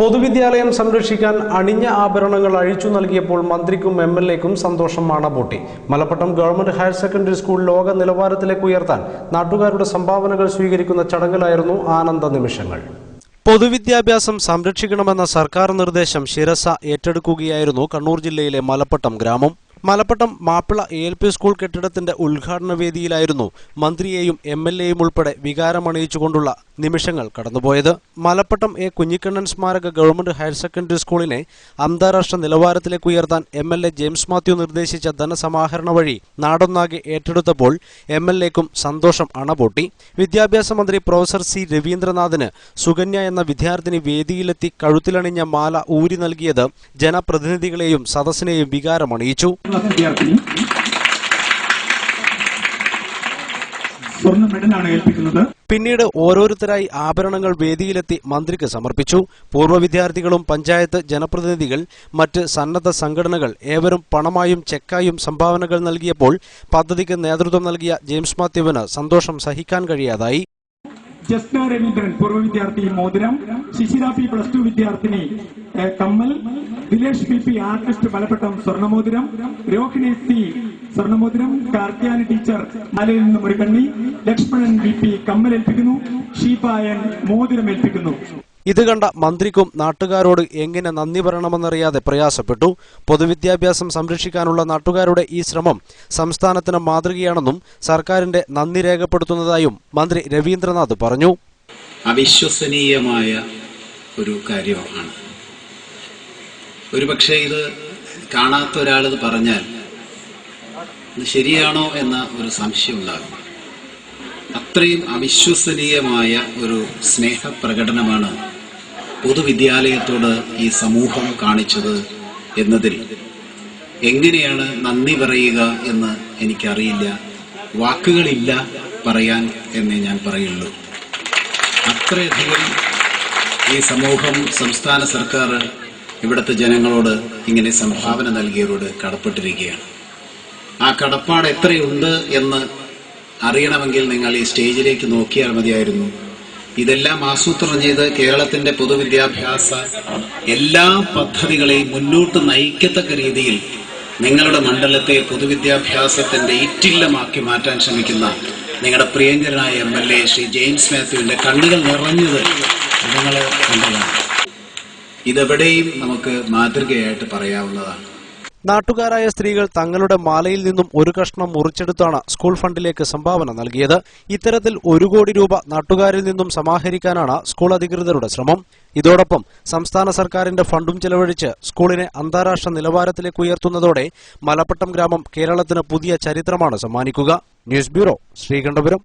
പൊതുവിദ്യാലയം സംരക്ഷിക്കാൻ അണിഞ്ഞ ആഭരണങ്ങൾ അഴിച്ചു നൽകിയപ്പോൾ മന്ത്രിക്കും എംഎൽഎക്കും സന്തോഷം മാണപൊട്ടി. Malappattam government higher secondary school ലോക നിലവാരത്തിലേക്ക് ഉയർത്താൻ നാട്ടുകാരുടെ സംഭാവനകൾ സ്വീകരിക്കുന്ന ചടങ്ങിലായിരുന്നു ആനന്ദ നിമിഷങ്ങൾ. പൊതുവിദ്യാഭ്യാസം സംരക്ഷിക്കണമെന്ന സർക്കാർ നിർദ്ദേശം ശിരസ ഏറ്റെടുക്കുകയായിരുന്നു കണ്ണൂർ ജില്ലയിലെ മലപ്പട്ടം ഗ്രാമം. മലപ്പട്ടം മാപ്പിള ALP സ്കൂൾ കെട്ടിടത്തിന്റെ ഉദ്ഘാടന വേദിയിലായിരുന്നു മന്ത്രിയെയും MLAയും ഉൾപ്പെടെ വികാരമണിയിച്ചുകൊണ്ടുള്ള നിമിഷങ്ങൾ കടന്നുപോയത്. മലപ്പട്ടം കുഞ്ഞിക്കണ്ണൻ സ്മാരക ഗവൺമെന്റ് ഹയർ സെക്കൻഡറി സ്കൂളിനെ അന്താരാഷ്ട്ര നിലവാരത്തിലേക്ക് ഉയർത്താൻ MLA ജെയിംസ് മാത്യു നിർദ്ദേശിച്ച ധനസമാഹരണ വഴി നാടൊന്നാകെ ഏറ്റെടുത്തപ്പോൾ MLAക്കും സന്തോഷം അണപൊട്ടി. വിദ്യാഭ്യാസ മന്ത്രി പ്രൊഫസർ C രവീന്ദ്രനാഥിന് സുകന്യ എന്ന വിദ്യാർത്ഥിനി വേദിയിലെത്തി കഴുത്തിലണിഞ്ഞ മാല ഊരി നൽകിയത് ജനപ്രതിനിധികളെയും സദസ്സിനെയും വികാരമണിയിച്ചു. പിന്നീട് ഓരോരുത്തരായി ആഭരണങ്ങൾ വേദിയിലെത്തി മന്ത്രിക്ക് സമർപ്പിച്ചു. പൂർവ്വ വിദ്യാർത്ഥികളും പഞ്ചായത്ത് ജനപ്രതിനിധികൾ, മറ്റ് സന്നദ്ധ സംഘടനകൾ ഏവരും പണമായും ചെക്കായും സംഭാവനകൾ നൽകിയപ്പോൾ പദ്ധതിക്ക് നേതൃത്വം നൽകിയ ജെയിംസ് മാത്യുവിന് സന്തോഷം സഹിക്കാൻ കഴിയാതായി. ജസ്ന രവീന്ദ്രൻ പൂർവ്വ വിദ്യാർത്ഥി മോതിരം, ശിശിര P +2 വിദ്യാർത്ഥിനി കമ്മൽ, ദിലേഷ് PP ആർട്ടിസ്റ്റ് മലപ്പട്ടം സ്വർണ്ണമോതിരം, രോഹിണി C സ്വർണ്ണമോതിരം, കാർത്തിയാനി ടീച്ചർ മലയിൽ നിന്നും ഒരു കണ്ണി, ലക്ഷ്മണൻ BP കമ്മൽ ഏൽപ്പിക്കുന്നു, ഷീപായൻ മോതിരം ഏൽപ്പിക്കുന്നു. ഇത് കണ്ട മന്ത്രിക്കും നാട്ടുകാരോട് എങ്ങനെ നന്ദി പറയണമെന്നറിയാതെ പ്രയാസപ്പെട്ടു. പൊതുവിദ്യാഭ്യാസം സംരക്ഷിക്കാനുള്ള നാട്ടുകാരുടെ ഈ ശ്രമം സംസ്ഥാനത്തിന് മാതൃകയാണെന്നും സർക്കാരിന്റെ നന്ദി രേഖപ്പെടുത്തുന്നതായും മന്ത്രി രവീന്ദ്രനാഥ് പറഞ്ഞു. അവിശ്വസനീയമായ ഒരു കാര്യമാണ്. ഒരുപക്ഷെ ഇത് കാണാത്ത ഒരാളിത് പറഞ്ഞാൽ ഇത് ശരിയാണോ എന്ന ഒരു സംശയം ഉണ്ടാകും. അത്രയും അവിശ്വസനീയമായ ഒരു സ്നേഹപ്രകടനമാണ് പൊതുവിദ്യാലയത്തോട് ഈ സമൂഹം കാണിച്ചത് എന്നതിൽ എങ്ങനെയാണ് നന്ദി പറയുക എന്ന് എനിക്കറിയില്ല. വാക്കുകളില്ല പറയാൻ എന്നേ ഞാൻ പറയുള്ളൂ. അത്രയധികം ഈ സമൂഹം, സംസ്ഥാന സർക്കാർ ഇവിടുത്തെ ജനങ്ങളോട് ഇങ്ങനെ സംഭാവന നൽകിയവരോട് കടപ്പെട്ടിരിക്കുകയാണ്. ആ കടപ്പാട് എത്രയുണ്ട് എന്ന് അറിയണമെങ്കിൽ നിങ്ങൾ ഈ സ്റ്റേജിലേക്ക് നോക്കിയാൽ മതിയായിരുന്നു. ഇതെല്ലാം ആസൂത്രണം ചെയ്ത് കേരളത്തിന്റെ പൊതുവിദ്യാഭ്യാസ എല്ലാ പദ്ധതികളെയും മുന്നോട്ട് നയിക്കത്തക്ക രീതിയിൽ നിങ്ങളുടെ മണ്ഡലത്തെ പൊതുവിദ്യാഭ്യാസത്തിന്റെ ഈറ്റില്ലമാക്കി മാറ്റാൻ ശ്രമിക്കുന്ന നിങ്ങളുടെ പ്രിയങ്കരനായ MLA ശ്രീ ജെയിംസ് മാത്യുവിന്റെ കണ്ണുകൾ നിറഞ്ഞത് നിങ്ങൾ കണ്ടതാണ്. ഇതെവിടെയും നമുക്ക് മാതൃകയായിട്ട് പറയാവുന്നതാണ്. നാട്ടുകാരായ സ്ത്രീകൾ തങ്ങളുടെ മാലയിൽ നിന്നും ഒരു കഷ്ണം മുറിച്ചെടുത്താണ് സ്കൂൾ ഫണ്ടിലേക്ക് സംഭാവന നൽകിയത്. ഇത്തരത്തിൽ 1 കോടി രൂപ നാട്ടുകാരിൽ നിന്നും സമാഹരിക്കാനാണ് സ്കൂൾ അധികൃതരുടെ ശ്രമം. ഇതോടൊപ്പം സംസ്ഥാന സർക്കാരിന്റെ ഫണ്ടും ചെലവഴിച്ച് സ്കൂളിനെ അന്താരാഷ്ട്ര നിലവാരത്തിലേക്ക് ഉയർത്തുന്നതോടെ മലപ്പട്ടം ഗ്രാമം കേരളത്തിന് പുതിയ ചരിത്രമാണ് സമ്മാനിക്കുക. News bureau, Sreekandapuram.